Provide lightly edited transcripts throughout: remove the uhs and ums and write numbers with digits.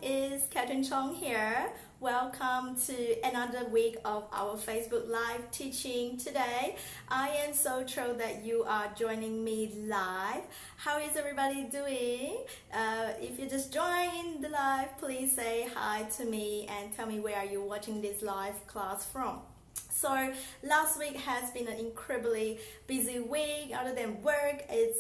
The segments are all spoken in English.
is Catherine Chong here. Welcome to another week of our Facebook Live teaching today. I am so thrilled that you are joining me live. How is everybody doing? If you just joined the live, please say hi to me and tell me where are you watching this live class from. So last week has been an incredibly busy week. Other than work, I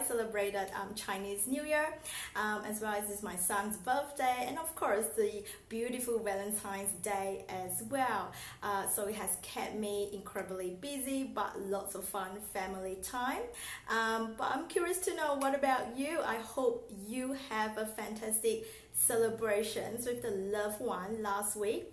celebrated Chinese New Year, as well as it's my son's birthday, and of course the beautiful Valentine's Day as well. So it has kept me incredibly busy, but lots of fun family time. But I'm curious to know, what about you? I hope you have a fantastic celebrations with the loved one last week.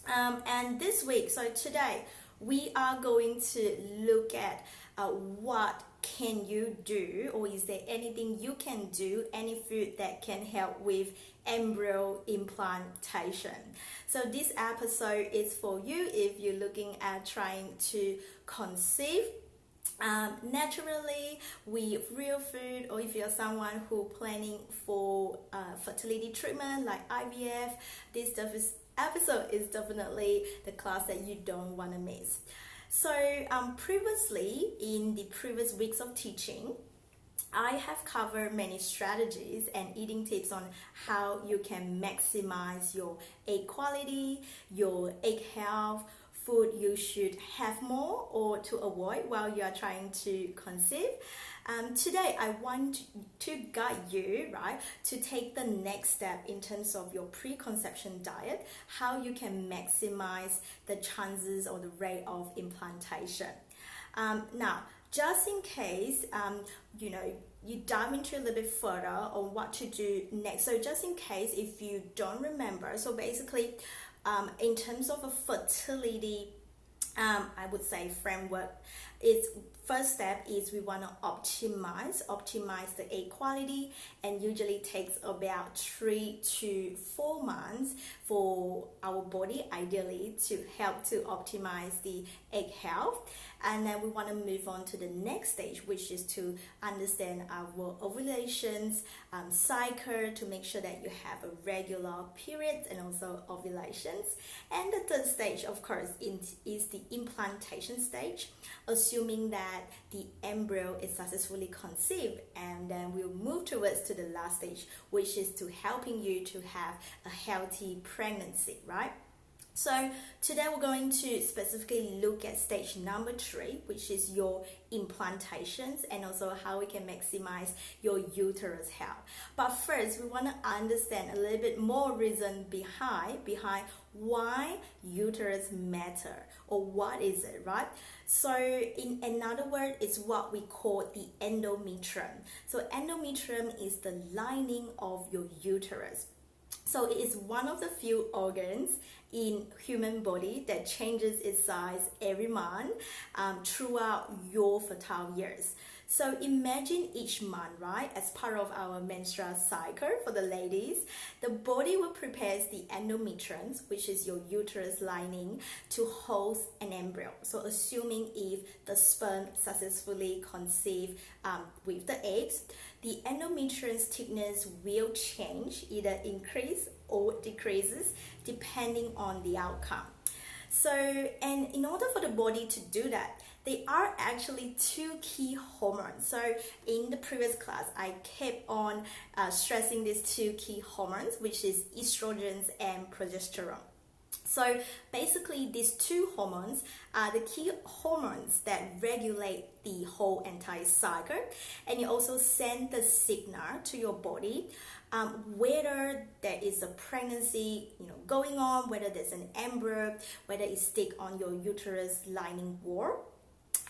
And this week, so today, we are going to look at what can you do, or is there anything you can do, any food that can help with embryo implantation. So this episode is for you if you're looking at trying to conceive naturally with real food, or if you're someone who planning for fertility treatment like IVF. This episode is definitely the class that you don't want to miss. So previously, in the previous weeks of teaching, I have covered many strategies and eating tips on how you can maximize your egg quality, your egg health, food you should have more or to avoid while you are trying to conceive. Today, I want to guide you, right, to take the next step in terms of your preconception diet, how you can maximize the chances or the rate of implantation. Now, just in case, you dive into a little bit further on what to do next. So just in case if you don't remember, so basically, in terms of a fertility, I would say framework, its first step is we want to optimize the egg quality, and usually takes about 3 to 4 months for our body ideally to help to optimize the egg health. And then we want to move on to the next stage, which is to understand our ovulations cycle, to make sure that you have a regular period and also ovulations. And the third stage, of course, is the implantation stage, assuming that the embryo is successfully conceived, and then we'll move towards to the last stage, which is to helping you to have a healthy pregnancy, right? So today we're going to specifically look at stage number 3, which is your implantations, and also how we can maximize your uterus health. But first, we want to understand a little bit more reason behind why uterus matter, or what is it, right? So in another word, it's what we call the endometrium. So endometrium is the lining of your uterus. So it is one of the few organs in human body that changes its size every month throughout your fertile years. So imagine each month, right, as part of our menstrual cycle for the ladies, the body will prepare the endometrium, which is your uterus lining, to host an embryo. So assuming if the sperm successfully conceive with the eggs, the endometrium thickness will change, either increase or decreases depending on the outcome. So, and in order for the body to do that, there are actually 2 key hormones. So in the previous class, I kept on stressing these 2 key hormones, which is estrogens and progesterone. So basically, these 2 hormones are the key hormones that regulate the whole entire cycle, and you also send the signal to your body whether there is a pregnancy going on, whether there's an embryo, whether it stick on your uterus lining wall.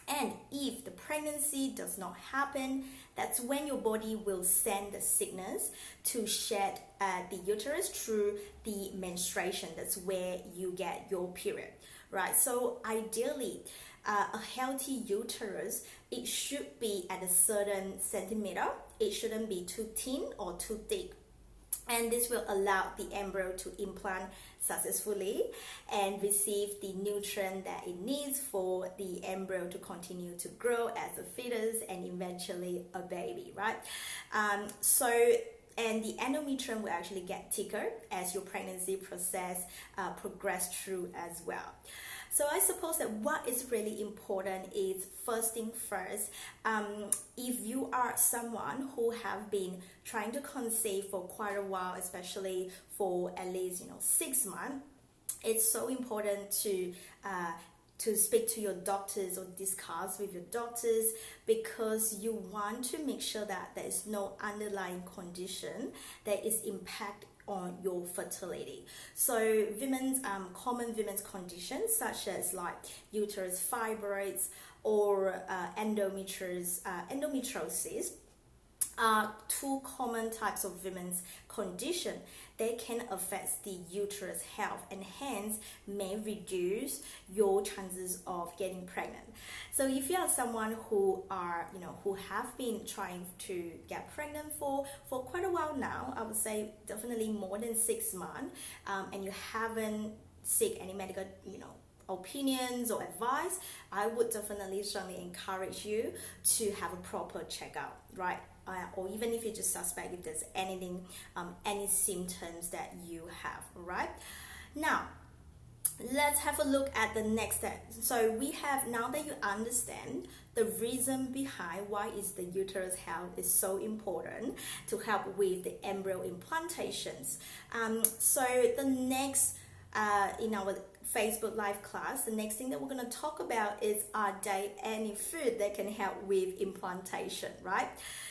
And if the pregnancy does not happen, that's when your body will send the signals to shed the uterus through the menstruation. That's where you get your period, right? So ideally, a healthy uterus, it should be at a certain centimeter. It shouldn't be too thin or too thick. And this will allow the embryo to implant successfully and receive the nutrient that it needs for the embryo to continue to grow as a fetus and eventually a baby, right? So and the endometrium will actually get thicker as your pregnancy process progress through as well. So I suppose that what is really important is, first thing first, if you are someone who have been trying to conceive for quite a while, especially for at least 6 months, it's so important to speak to your doctors or discuss with your doctors, because you want to make sure that there is no underlying condition that is impact on your fertility. So common women's conditions such as like uterus fibroids or endometriosis are two common types of women's condition. They can affect the uterus health and hence may reduce your chances of getting pregnant. So if you are someone who have been trying to get pregnant for quite a while now, I would say definitely more than 6 months, and you haven't seek any medical opinions or advice, I would definitely strongly encourage you to have a proper checkup, right? Or even if you just suspect if there's anything, any symptoms that you have, right? Now, let's have a look at the next step. So we have, now that you understand the reason behind why is the uterus health is so important to help with the embryo implantations. So the next, in our Facebook live class, the next thing that we're going to talk about is, are there any food that can help with implantation, right?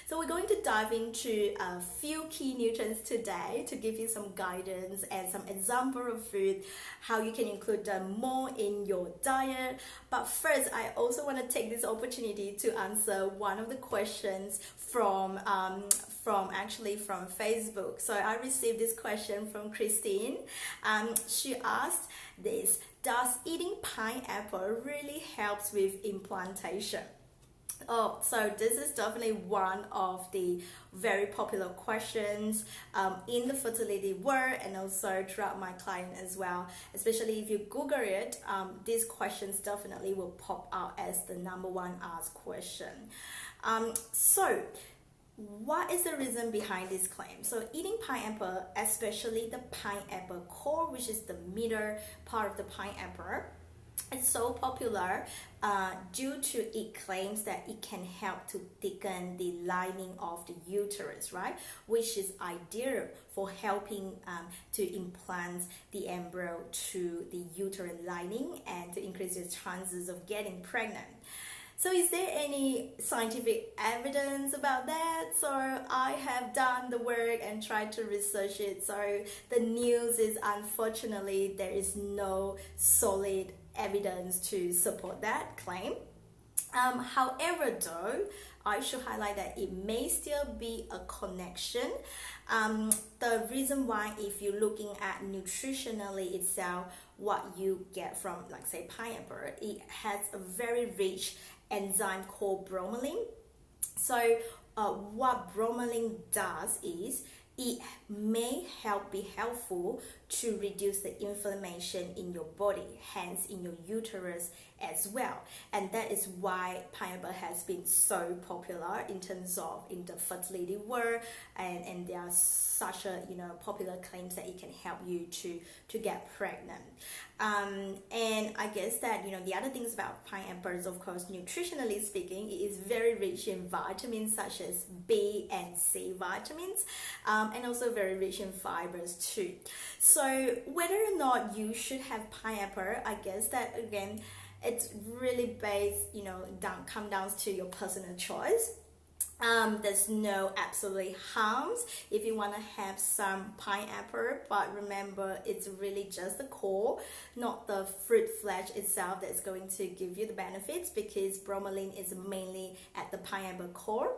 So we're going to dive into a few key nutrients today to give you some guidance and some example of food, how you can include them more in your diet. But first, I also want to take this opportunity to answer one of the questions from Facebook. So I received this question from Christine. She asked this: does eating pineapple really helps with implantation? Oh, so this is definitely one of the very popular questions in the fertility world and also throughout my client as well. Especially if you Google it, these questions definitely will pop out as the #1 asked question. So what is the reason behind this claim? So eating pineapple, especially the pineapple core, which is the middle part of the pineapple, it's so popular due to it claims that it can help to thicken the lining of the uterus, right? Which is ideal for helping to implant the embryo to the uterine lining and to increase your chances of getting pregnant. So is there any scientific evidence about that? So I have done the work and tried to research it. So the news is, unfortunately, there is no solid evidence to support that claim. However, though, I should highlight that it may still be a connection. The reason why, if you're looking at nutritionally itself, what you get from, like say, pineapple, it has a very rich enzyme called bromelain. So what bromelain does is it may be helpful to reduce the inflammation in your body, hence in your uterus as well. And that is why pineapple has been so popular in terms of in the fertility world, and there are such a popular claims that it can help you to get pregnant. And I guess that the other things about pineapples, of course, nutritionally speaking, it is very rich in vitamins such as B and C vitamins, and also very rich in fibers too. So whether or not you should have pineapple, I guess that again, it's really based, come down to your personal choice. There's no absolutely harms if you want to have some pineapple, but remember, it's really just the core, not the fruit flesh itself, that's going to give you the benefits, because bromelain is mainly at the pineapple core.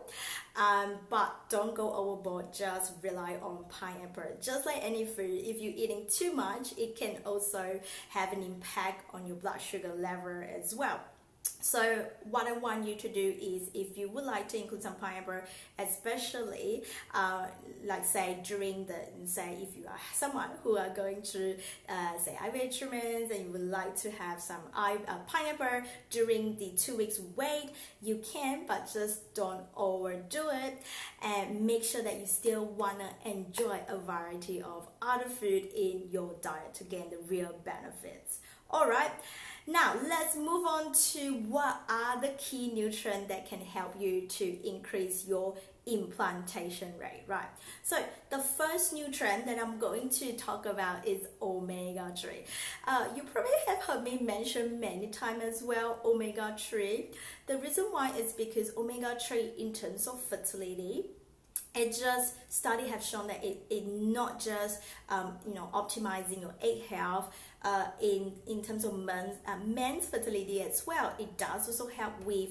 But don't go overboard, just rely on pineapple. Just like any food, if you're eating too much, it can also have an impact on your blood sugar level as well. So what I want you to do is, if you would like to include some pineapple, especially like say during if you are someone who are going through say IVF treatments and you would like to have some pineapple during the 2 weeks wait, you can, but just don't overdo it, and make sure that you still want to enjoy a variety of other food in your diet to gain the real benefits. All right. Now, let's move on to what are the key nutrients that can help you to increase your implantation rate, right? So, the first nutrient that I'm going to talk about is omega-3. You probably have heard me mention many times as well, omega-3. The reason why is because omega-3 in terms of fertility, study have shown that it not just optimizing your egg health in terms of men's fertility as well. It does also help with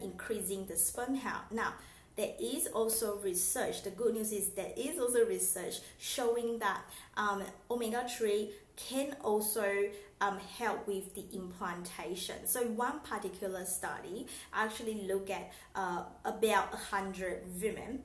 increasing the sperm health. Now, there is also research. The good news is there is also research showing that omega-3 can also help with the implantation. So one particular study actually looked at about 100 women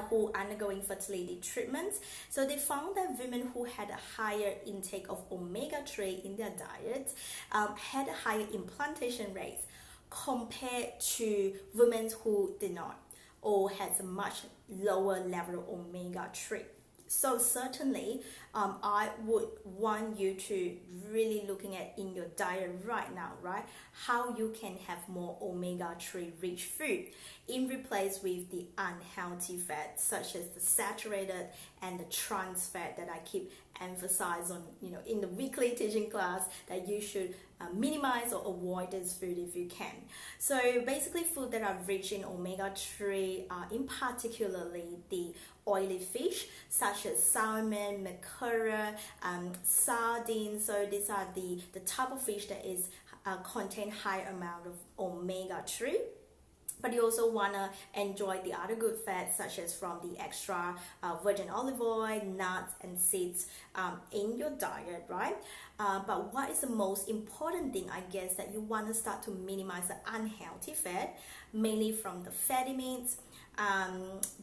who undergoing fertility treatments. So they found that women who had a higher intake of omega-3 in their diet had higher implantation rates compared to women who did not, or had a much lower level of omega-3. So certainly, I would want you to really looking at in your diet right now, right? How you can have more omega-3 rich food in replace with the unhealthy fat, such as the saturated and the trans fat that I keep emphasize on, in the weekly teaching class, that you should minimize or avoid this food if you can. So basically, food that are rich in omega-3 are in particularly the oily fish such as salmon, mackerel, sardines. So these are the type of fish that is contain high amount of omega-3. But you also want to enjoy the other good fats such as from the extra virgin olive oil, nuts and seeds in your diet, right? But what is the most important thing, I guess, that you want to start to minimize the unhealthy fat, mainly from the fatty meats,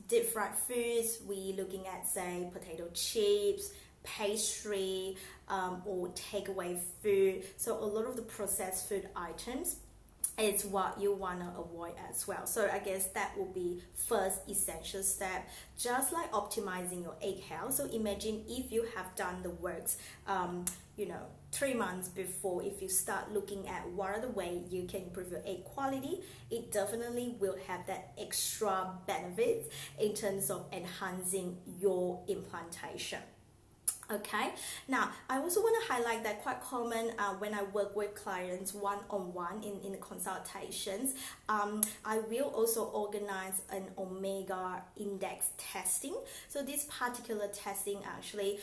deep fried foods. We looking at, say, potato chips, pastry, or takeaway food. So a lot of the processed food items is what you want to avoid as well. So I guess that will be first essential step, just like optimizing your egg health. So imagine if you have done the works 3 months before, if you start looking at what are the ways you can improve your egg quality, it definitely will have that extra benefit in terms of enhancing your implantation. Okay, now I also want to highlight that quite common when I work with clients one-on-one in the consultations, I will also organize an omega index testing. So this particular testing, actually,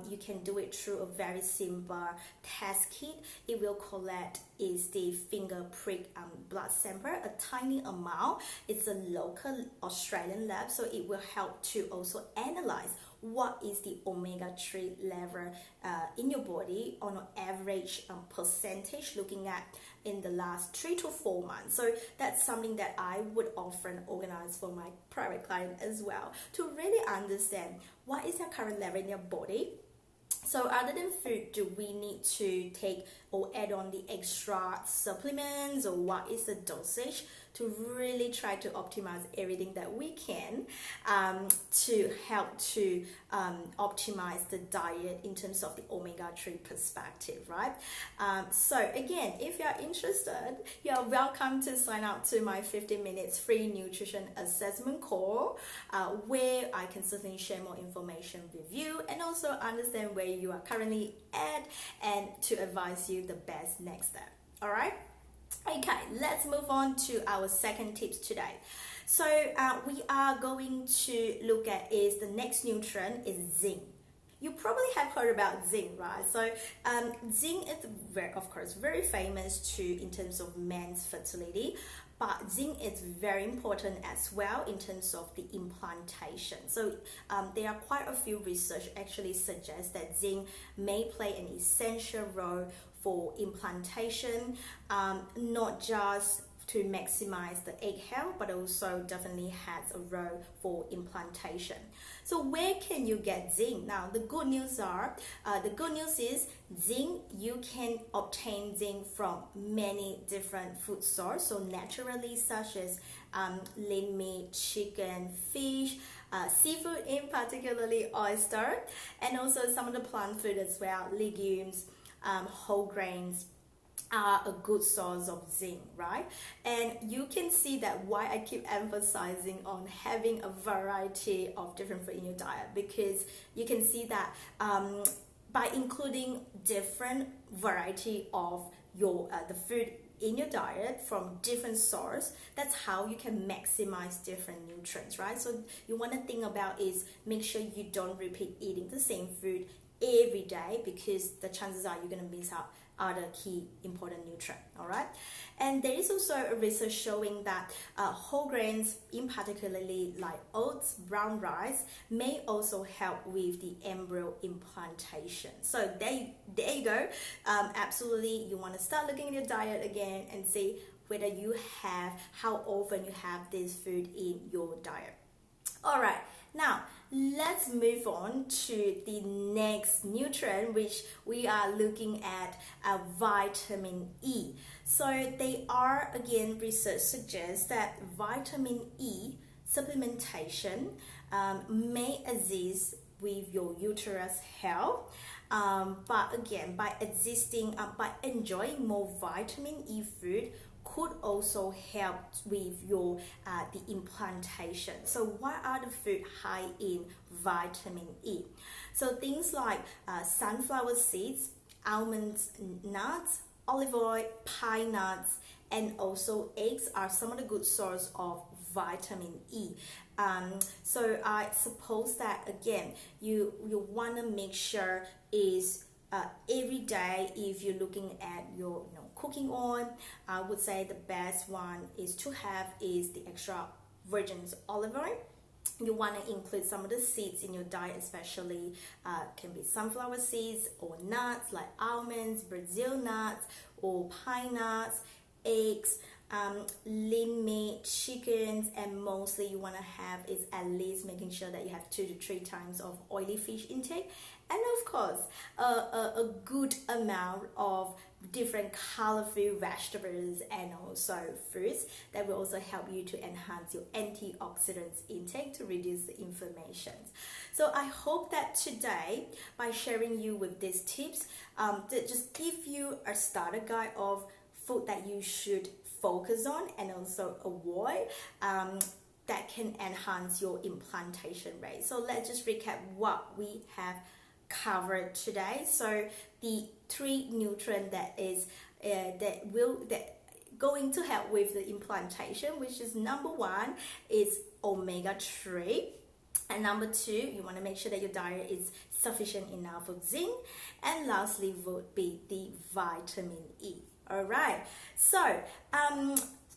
you can do it through a very simple test kit. It will collect is the finger prick blood sample, a tiny amount. It's a local Australian lab, so it will help to also analyze what is the omega-3 level in your body on an average percentage, looking at in the last 3 to 4 months. So that's something that I would often organize for my private client as well, to really understand what is their current level in their body. So other than food, do we need to take or add on the extra supplements, or what is the dosage, to really try to optimize everything that we can to help to optimize the diet in terms of the omega-3 perspective, right? So again, if you're interested, you're welcome to sign up to my 15 minutes free nutrition assessment call, where I can certainly share more information with you and also understand where you are currently at and to advise you the best next step. All right? Okay, let's move on to our second tips today. So we are going to look at is the next nutrient is zinc. You probably have heard about zinc, right? So zinc is of course very famous in terms of men's fertility, but zinc is very important as well in terms of the implantation. So there are quite a few research actually suggest that zinc may play an essential role for implantation, not just to maximize the egg health, but also definitely has a role for implantation. So where can you get zinc? Now the good news is zinc, you can obtain zinc from many different food sources, so naturally, such as lean meat, chicken, fish, seafood, in particularly oyster, and also some of the plant food as well, legumes, whole grains are a good source of zinc, right? And you can see that why I keep emphasizing on having a variety of different food in your diet, because you can see that by including different variety of your the food in your diet from different sources, that's how you can maximize different nutrients, right? So you want to think about is make sure you don't repeat eating the same food every day, because the chances are you're going to miss out other key important nutrient. All right, and there is also a research showing that whole grains, in particularly like oats, brown rice, may also help with the embryo implantation. So there you go. Absolutely, you want to start looking at your diet again and see whether you have, how often you have this food in your diet. All right, now let's move on to the next nutrient, which we are looking at vitamin E. So they are, again, research suggests that vitamin E supplementation may assist with your uterus health, but again, by enjoying more vitamin E food could also help with your the implantation. So what are the food high in vitamin E? So things like sunflower seeds, almonds, nuts, olive oil, pine nuts, and also eggs are some of the good source of vitamin E. So I suppose that again, you want to make sure is every day, if you're looking at your cooking oil, I would say the best one is to have is the extra virgin olive oil. You want to include some of the seeds in your diet, especially can be sunflower seeds or nuts like almonds, Brazil nuts, or pine nuts, eggs, lean meat, chickens, and mostly you want to have is at least making sure that you have 2 to 3 times of oily fish intake, and of course a good amount of different colorful vegetables and also fruits that will also help you to enhance your antioxidants intake to reduce the inflammation. So I hope that today, by sharing you with these tips, that just give you a starter guide of food that you should focus on and also avoid that can enhance your implantation rate. So let's just recap what we have covered today. So the 3 nutrients that is going to help with the implantation, which is number 1 is omega-3, and number 2, you want to make sure that your diet is sufficient enough of zinc, and lastly would be the vitamin E. All right, so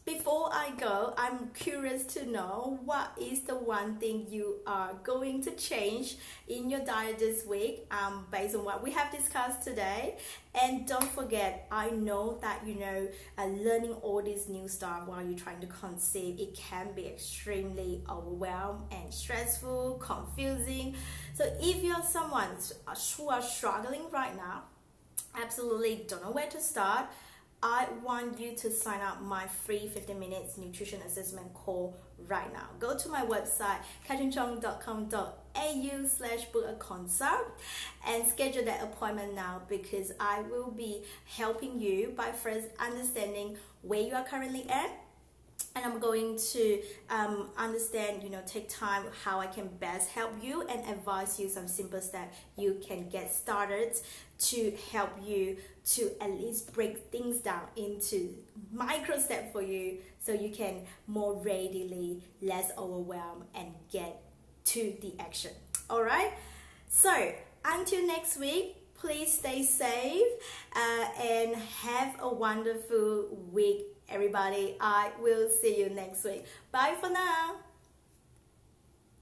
before I go, I'm curious to know what is the one thing you are going to change in your diet this week based on what we have discussed today. And don't forget, I know that learning all this new stuff while you're trying to conceive, it can be extremely overwhelmed and stressful, confusing. So if you're someone who are struggling right now, absolutely don't know where to start, I want you to sign up my free 15 minutes nutrition assessment call right now. Go to my website, catherinechong.com.au/book a consult and schedule that appointment now, because I will be helping you by first understanding where you are currently at, and I'm going to understand, take time how I can best help you and advise you some simple steps you can get started to help you to at least break things down into micro steps for you, so you can more readily, less overwhelmed, and get to the action. All right. So until next week, please stay safe and have a wonderful week, everybody. I will see you next week. Bye for now.